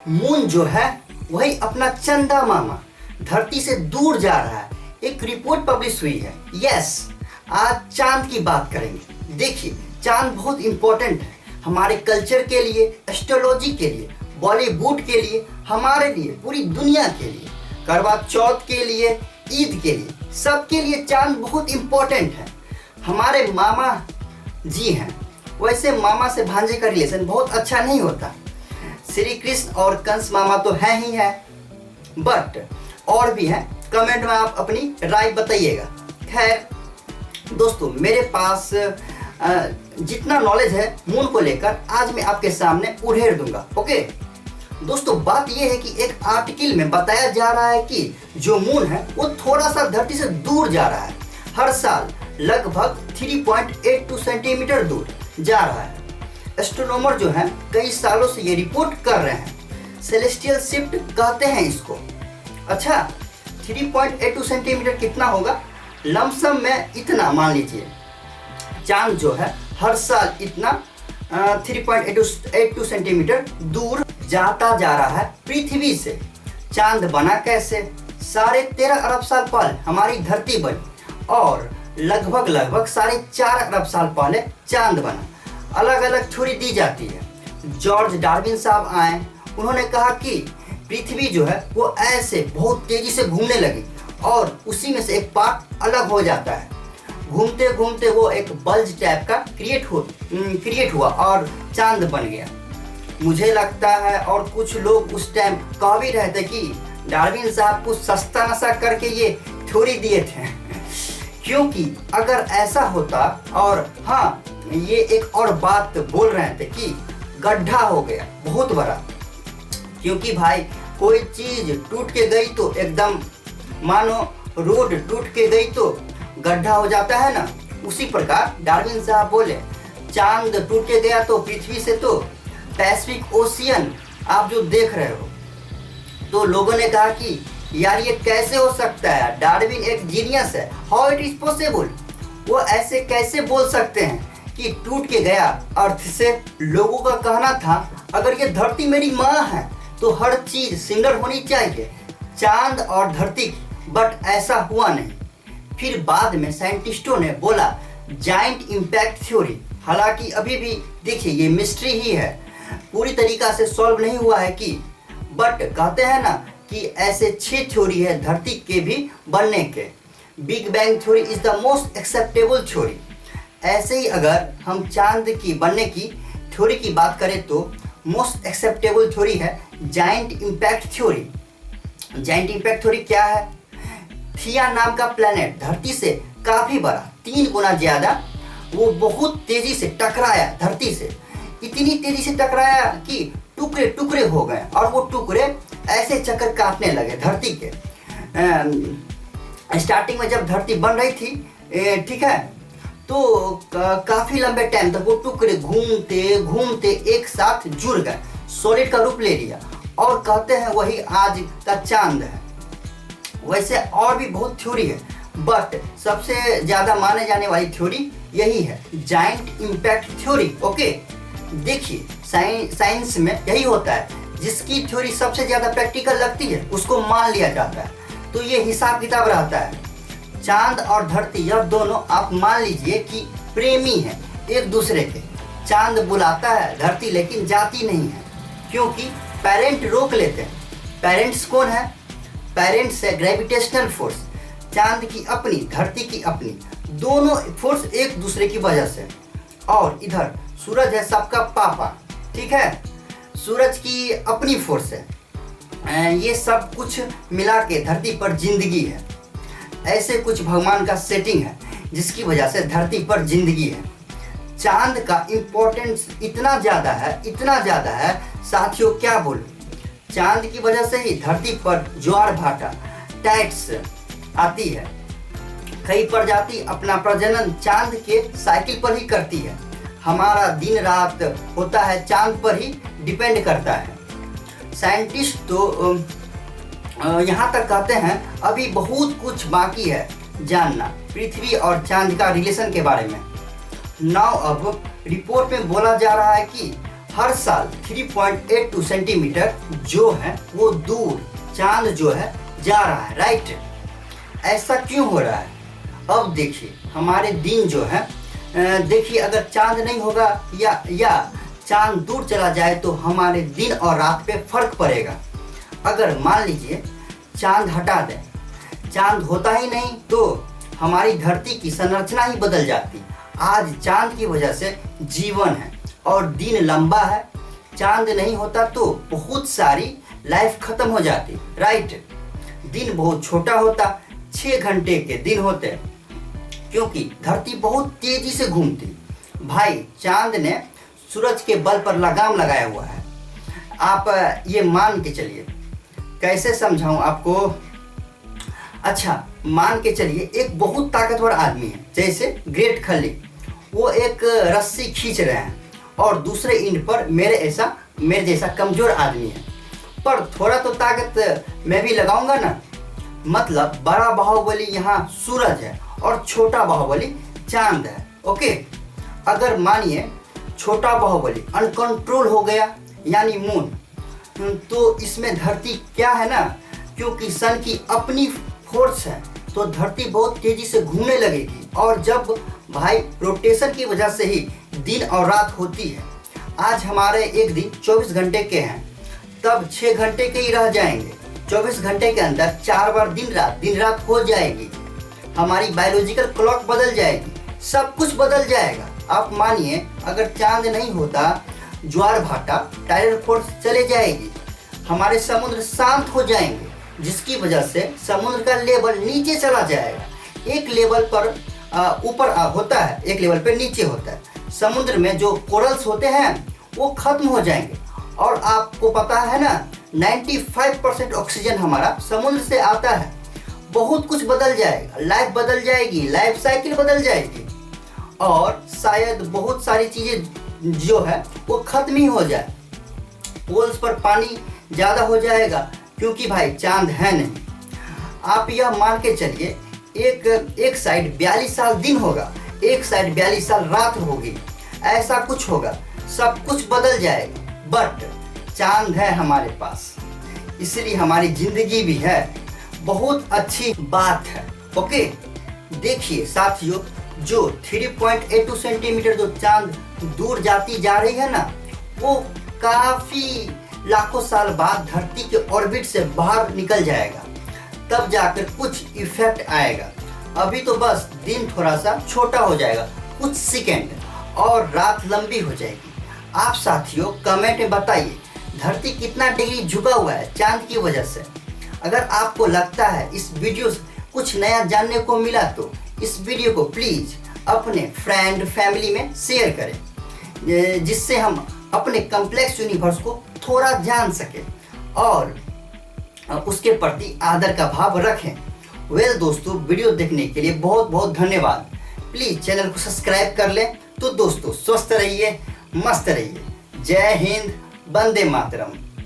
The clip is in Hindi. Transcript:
मून जो है वही अपना चंदा मामा धरती से दूर जा रहा है। एक रिपोर्ट पब्लिश हुई है। यस, आज चांद की बात करेंगे। देखिए, चांद बहुत इंपॉर्टेंट है हमारे कल्चर के लिए, एस्ट्रोलॉजी के लिए, बॉलीवुड के लिए, हमारे लिए, पूरी दुनिया के लिए, करवा चौथ के लिए, ईद के लिए, सबके लिए चांद बहुत इंपॉर्टेंट है। हमारे मामा जी हैं। वैसे मामा से भांजे का रिलेशन बहुत अच्छा नहीं होता। श्री कृष्ण और कंस मामा तो है ही है, बट और भी हैं। कमेंट में आप अपनी राय बताइएगा। खैर दोस्तों, मेरे पास जितना नॉलेज है मून को लेकर आज मैं आपके सामने उड़ेड़ दूंगा। ओके दोस्तों, बात यह है कि एक आर्टिकल में बताया जा रहा है कि जो मून है वो थोड़ा सा धरती से दूर जा रहा है। हर साल लगभग 3.82 सेंटीमीटर दूर जा रहा है। एस्ट्रोनॉमर जो है कई सालों से ये रिपोर्ट कर रहे हैं। सेलेस्टियल शिफ्ट कहते हैं इसको। अच्छा, 3.82 सेंटीमीटर कितना होगा? लमसम में इतना मान लीजिए, चांद जो है हर साल इतना 3.82 सेंटीमीटर दूर जाता जा रहा है पृथ्वी से। चांद बना कैसे? 13.5 अरब साल पहले हमारी धरती बनी और लगभग 4.5 अरब साल पहले चांद बना। अलग अलग थ्योरी दी जाती है। जॉर्ज डार्विन साहब आए, उन्होंने कहा कि पृथ्वी जो है वो ऐसे बहुत तेजी से घूमने लगी और उसी में से एक पार्ट अलग हो जाता है। घूमते घूमते वो एक बल्ज टाइप का क्रिएट हुआ और चांद बन गया। मुझे लगता है और कुछ लोग उस टाइम कह भी रहे थे कि डार्विन साहब कुछ सस्ता नशा करके ये थ्योरी दिए थे। क्योंकि अगर ऐसा होता, और हाँ, ये एक और बात बोल रहे थे कि गड्ढा हो गया बहुत बड़ा। क्योंकि भाई कोई चीज टूट के गई तो एकदम, मानो रोड टूट के गई तो गड्ढा हो जाता है ना, उसी प्रकार डार्विन साहब बोले चांद टूट के गया तो पृथ्वी से तो पैसिफिक ओशियन आप जो देख रहे हो। तो लोगों ने कहा कि यार ये कैसे हो सकता है, डार्विन एक जीनियस है, हाउ इट इज पॉसिबल। वो ऐसे कैसे बोल सकते हैं कि टूट के गया अर्थ से। लोगों का कहना था अगर ये धरती मेरी माँ है तो हर चीज सिमिलर होनी चाहिए, चांद और धरती की, बट ऐसा हुआ नहीं। फिर बाद में साइंटिस्टों ने बोला जाइंट इम्पैक्ट थ्योरी। हालांकि अभी भी देखिए ये मिस्ट्री ही है, पूरी तरीका से सॉल्व नहीं हुआ है कि, बट कहते हैं ना कि ऐसे 6 थ्योरी है धरती के भी बनने के। Big bang theory is the most acceptable theory. ऐसे ही अगर हम चांद की बनने की थ्योरी की बात करें तो मोस्ट एक्सेप्टेबल थ्योरी है giant impact theory. Giant impact theory क्या है? थिया नाम का प्लैनेट धरती से काफी बड़ा, 3 गुना ज्यादा, वो बहुत तेजी से टकराया धरती से। इतनी तेजी से टकराया कि टुकड़े टुकड़े हो गए और वो टुकड़े ऐसे चक्कर काटने लगे धरती के। स्टार्टिंग में जब धरती बन रही थी, ठीक है, तो काफी लंबे टाइम तक वो टुकड़े घूमते घूमते एक साथ जुड़ गए, सॉलिड का रूप ले लिया और कहते हैं वही आज का चांद है। वैसे और भी बहुत थ्योरी है, बट सबसे ज्यादा माने जाने वाली थ्योरी यही है, जाइंट इम्पैक्ट थ्योरी। ओके, देखिए साइंस में यही होता है, जिसकी थ्योरी सबसे ज्यादा प्रैक्टिकल लगती है उसको मान लिया जाता है। तो ये हिसाब किताब रहता है। चांद और धरती यह दोनों आप मान लीजिए कि प्रेमी हैं एक दूसरे के। चांद बुलाता है धरती लेकिन जाती नहीं है, क्योंकि पेरेंट रोक लेते हैं। पेरेंट्स कौन है? पेरेंट्स है ग्रेविटेशनल फोर्स, चांद की अपनी, धरती की अपनी, दोनों फोर्स एक दूसरे की वजह से। और इधर सूरज है सबका पापा, ठीक है, सूरज की अपनी फोर्स है। ये सब कुछ मिला के धरती पर जिंदगी है। ऐसे कुछ भगवान का सेटिंग है जिसकी वजह से धरती पर जिंदगी है। चांद का इम्पोर्टेंस इतना ज़्यादा है, इतना ज़्यादा है साथियों, क्या बोलूं। चांद की वजह से ही धरती पर ज्वार भाटा, टाइड्स आती है। कई प्रजाति अपना प्रजनन चांद के साइकिल पर ही करती है। हमारा दिन रात होता है चांद पर ही डिपेंड करता है। साइंटिस्ट तो यहाँ तक कहते हैं अभी बहुत कुछ बाकी है जानना पृथ्वी और चांद का रिलेशन के बारे में। नाउ अब रिपोर्ट में बोला जा रहा है कि हर साल 3.82 सेंटीमीटर जो है वो दूर चांद जो है जा रहा है, राइट। ऐसा क्यों हो रहा है? अब देखिए हमारे दिन जो है, देखिए अगर चांद नहीं होगा या चांद दूर चला जाए तो हमारे दिन और रात पे फर्क पड़ेगा। अगर मान लीजिए चांद हटा दें, चांद होता ही नहीं तो हमारी धरती की संरचना ही बदल जाती। आज चांद की वजह से जीवन है और दिन लंबा है। चांद नहीं होता तो बहुत सारी लाइफ खत्म हो जाती, राइट। दिन बहुत छोटा होता, 6 घंटे के दिन होते, क्योंकि धरती बहुत तेजी से घूमती। भाई चांद ने सूरज के बल पर लगाम लगाया हुआ है। आप ये मान के चलिए, कैसे समझाऊं आपको? अच्छा मान के चलिए एक बहुत ताकतवर आदमी है, जैसे ग्रेट खली, वो एक रस्सी खींच रहे हैं और दूसरे इंड पर मेरे जैसा कमजोर आदमी है, पर थोड़ा तो ताकत मैं भी लगाऊंगा ना। मतलब बड़ा बाहुबली यहाँ सूरज है और छोटा बाहुबली चांद है, ओके। अगर मानिए छोटा बाहुबली अनकंट्रोल हो गया यानी मून, तो इसमें धरती क्या है ना, क्योंकि सन की अपनी फोर्स है तो धरती बहुत तेजी से घूमने लगेगी। और जब भाई रोटेशन की वजह से ही दिन और रात होती है। आज हमारे एक दिन 24 घंटे के हैं, तब 6 घंटे के ही रह जाएंगे। 24 घंटे के अंदर 4 बार दिन रात हो जाएगी। हमारी बायोलॉजिकल क्लॉक बदल जाएगी, सब कुछ बदल जाएगा। आप मानिए अगर चांद नहीं होता, ज्वार भाटा टाइडल फोर्स चले जाएगी, हमारे समुद्र शांत हो जाएंगे, जिसकी वजह से समुद्र का लेवल नीचे चला जाएगा। एक लेवल पर ऊपर होता है, एक लेवल पर नीचे होता है। समुद्र में जो कोरल्स होते हैं वो खत्म हो जाएंगे। और आपको पता है ना 95% ऑक्सीजन हमारा समुद्र से आता है। बहुत कुछ बदल जाएगा, लाइफ बदल जाएगी, लाइफ साइकिल बदल जाएगी और शायद बहुत सारी चीज़ें जो है वो खत्म ही हो जाए। पोल्स पर पानी ज़्यादा हो जाएगा क्योंकि भाई चांद है नहीं। आप यह मान के चलिए एक साइड 42 साल दिन होगा, एक साइड 42 साल रात होगी, ऐसा कुछ होगा, सब कुछ बदल जाएगा। बट चांद है हमारे पास, इसलिए हमारी जिंदगी भी है। बहुत अच्छी बात है, ओके। देखिए साथियों, जो 3.82 सेंटीमीटर जो चांद दूर जाती जा रही है ना, वो काफ़ी लाखों साल बाद धरती के ऑर्बिट से बाहर निकल जाएगा, तब जाकर कुछ इफेक्ट आएगा। अभी तो बस दिन थोड़ा सा छोटा हो जाएगा, कुछ सेकेंड, और रात लंबी हो जाएगी। आप साथियों कमेंट में बताइए धरती कितना डिग्री झुका हुआ है चांद की वजह से। अगर आपको लगता है इस वीडियो से कुछ नया जानने को मिला तो इस वीडियो को प्लीज़ अपने फ्रेंड फैमिली में शेयर करें, जिससे हम अपने कॉम्प्लेक्स यूनिवर्स को थोड़ा जान सकें और उसके प्रति आदर का भाव रखें। वेल दोस्तों, वीडियो देखने के लिए बहुत बहुत धन्यवाद। प्लीज़ चैनल को सब्सक्राइब कर लें। तो दोस्तों स्वस्थ रहिए, मस्त रहिए। जय हिंद, वंदे मातरम।